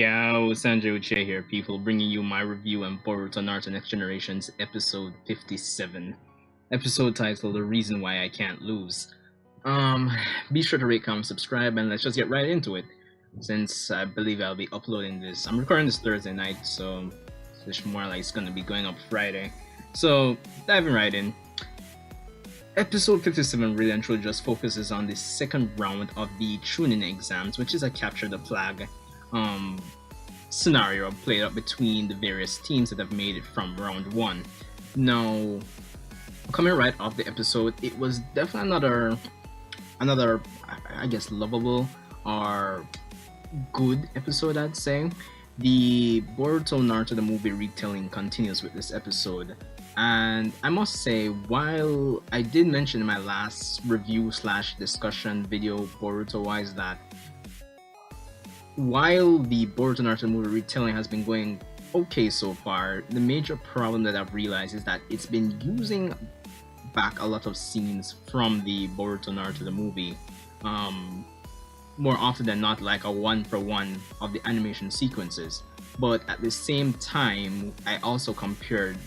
Yo, Sanjay Uche here, people, bringing you my review on Boruto Naruto Next Generation's episode 57. Episode titled The Reason Why I Can't Lose. Um, be sure to rate, comment, subscribe, and let's just get right into it. Since I believe I'll be uploading this, I'm recording this Thursday night, so it's more like it's gonna be going up Friday. So, diving right in. Episode 57 really and truly just focuses on the second round of the chunin exams, which is a capture the flag scenario played out between the various teams that have made it from round one. Now, coming right off the episode, it was definitely another I guess lovable or good episode, I'd say. The Boruto Naruto the movie retelling continues with this episode, and I must say, while I did mention in my last review slash discussion video Boruto wise that while the Boruto Naruto movie retelling has been going okay so far, the major problem that I've realized is that it's been using back a lot of scenes from the Boruto Naruto the movie, more often than not, like a one for one of the animation sequences. But at the same time, I also compared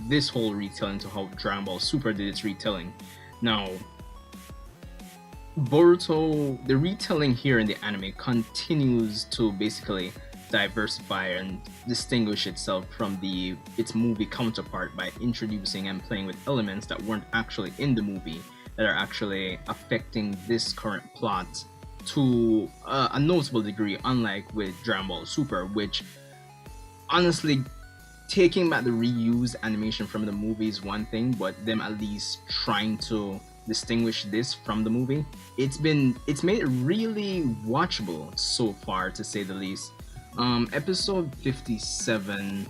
this whole retelling to how Dragon Ball Super did its retelling. Now, Boruto, the retelling here in the anime continues to basically diversify and distinguish itself from its movie counterpart by introducing and playing with elements that weren't actually in the movie that are actually affecting this current plot to a notable degree, unlike with Dragon Ball Super, which honestly, taking back the reused animation from the movie is one thing, but them at least trying to distinguish this from the movie, it's made it really watchable so far, to say the least. Episode 57,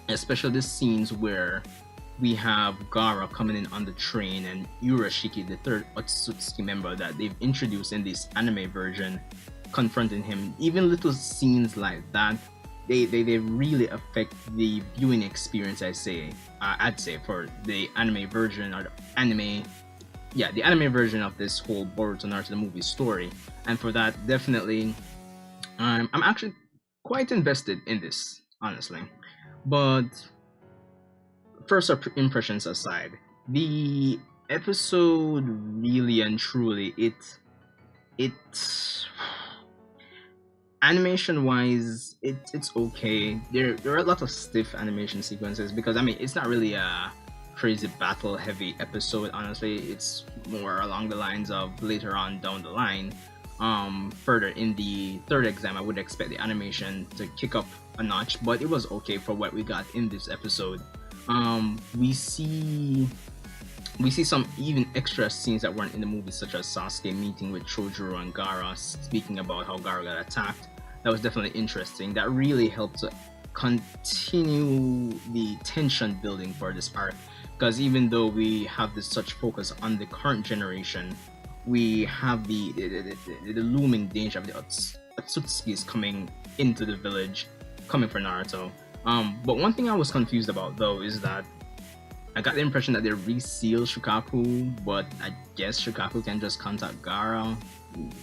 especially the scenes where we have Gaara coming in on the train and Urashiki, the third Otsutsuki member that they've introduced in this anime version, confronting him. Even little scenes like that, they really affect the viewing experience. I'd say for the anime version or the anime version of this whole Boruto Naruto the movie story, and for that, definitely, I'm actually quite invested in this, honestly. But first impressions aside, the episode really and truly, it animation wise, it's okay. There are a lot of stiff animation sequences because I mean it's not really a crazy battle heavy episode. Honestly, it's more along the lines of later on down the line. Further in the third exam, I would expect the animation to kick up a notch, but it was okay for what we got in this episode. We see some even extra scenes that weren't in the movie, such as Sasuke meeting with Chojuro and Gaara, speaking about how Gaara got attacked. That was definitely interesting. That really helped to continue the tension building for this arc, because even though we have this such focus on the current generation, we have the looming danger of the Otsutsukis coming into the village, coming for Naruto. But one thing I was confused about though is that I got the impression that they resealed Shukaku, but I guess Shukaku can just contact Gaara.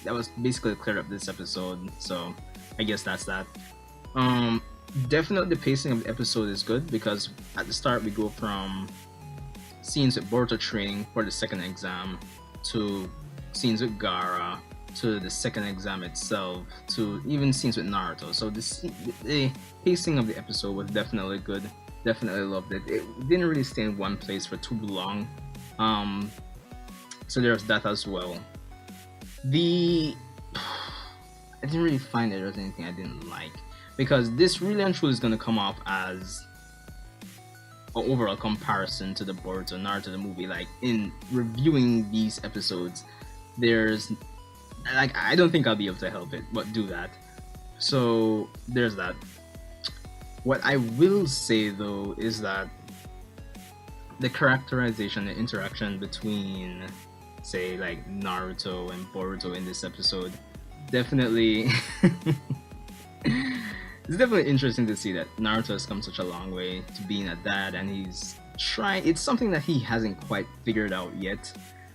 That was basically cleared up this episode, so I guess that's that. Definitely the pacing of the episode is good because at the start we go from scenes with Boruto training for the second exam to scenes with Gaara to the second exam itself to even scenes with Naruto. So the pacing of the episode was definitely good. Definitely loved it. It didn't really stay in one place for too long. So there's that as well. I didn't really find that there was anything I didn't like, because this really and truly is going to come off as an overall comparison to the Boruto Naruto the movie. Like, in reviewing these episodes, there's I don't think I'll be able to help it but do that. So there's that. What I will say though is that the characterization, the interaction between, say, like Naruto and Boruto in this episode, definitely it's definitely interesting to see that Naruto has come such a long way to being a dad, and he's trying. It's something that he hasn't quite figured out yet,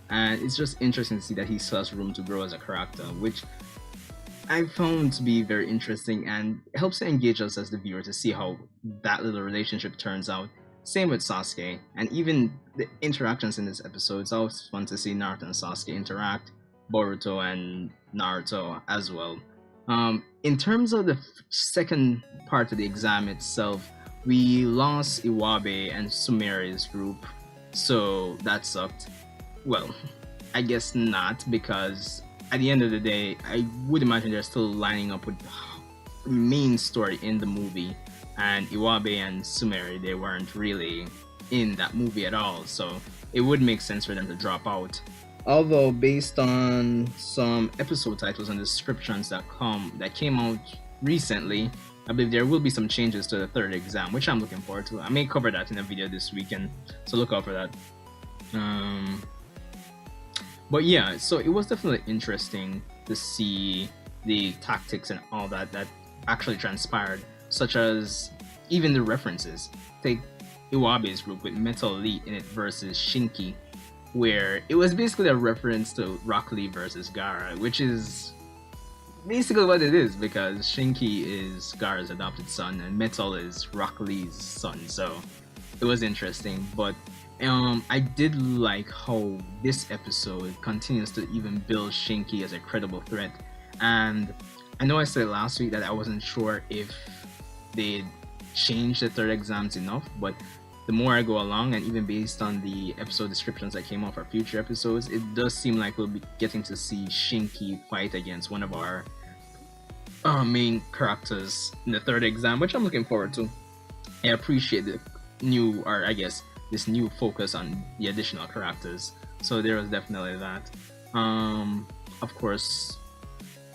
and it's just interesting to see that he still has room to grow as a character, which I found to be very interesting and helps to engage us as the viewer to see how that little relationship turns out. Same with Sasuke, and even the interactions in this episode. It's always fun to see Naruto and Sasuke interact, Boruto and Naruto as well. In terms of the second part of the exam itself, we lost Iwabe and Sumeri's group, so that sucked. Well, I guess not, because at the end of the day, I would imagine they're still lining up with the main story in the movie, and Iwabe and Sumeri, they weren't really in that movie at all, so it would make sense for them to drop out. Although, based on some episode titles and descriptions that came out recently, I believe there will be some changes to the third exam, which I'm looking forward to. I may cover that in a video this weekend, so look out for that. But yeah, so it was definitely interesting to see the tactics and all that actually transpired, such as even the references. Take Iwabe's group with Metal Elite in it versus Shinki, where it was basically a reference to Rock Lee versus Gaara, which is basically what it is, because Shinki is Gaara's adopted son and Metal is Rock Lee's son, so it was interesting. But I did like how this episode continues to even build Shinki as a credible threat. And I know I said last week that I wasn't sure if they changed the third exams enough, but the more I go along, and even based on the episode descriptions that came out for future episodes, it does seem like we'll be getting to see Shinki fight against one of our main characters in the third exam, which I'm looking forward to. I appreciate the new, or I guess this new focus on the additional characters. So there was definitely that. Of course,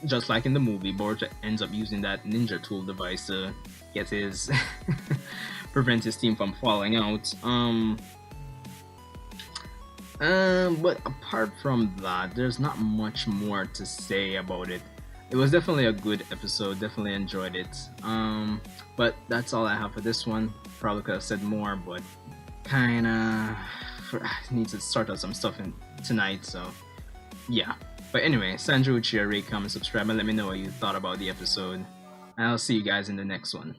just like in the movie, Boruto ends up using that ninja tool device to get his prevent his team from falling out. But apart from that, there's not much more to say about it. It was definitely a good episode, definitely enjoyed it. But that's all I have for this one. Probably could have said more, but kinda need to sort out some stuff tonight, so yeah. But anyway, Sanju Uchiha, rate, comment, subscribe, and let me know what you thought about the episode. And I'll see you guys in the next one.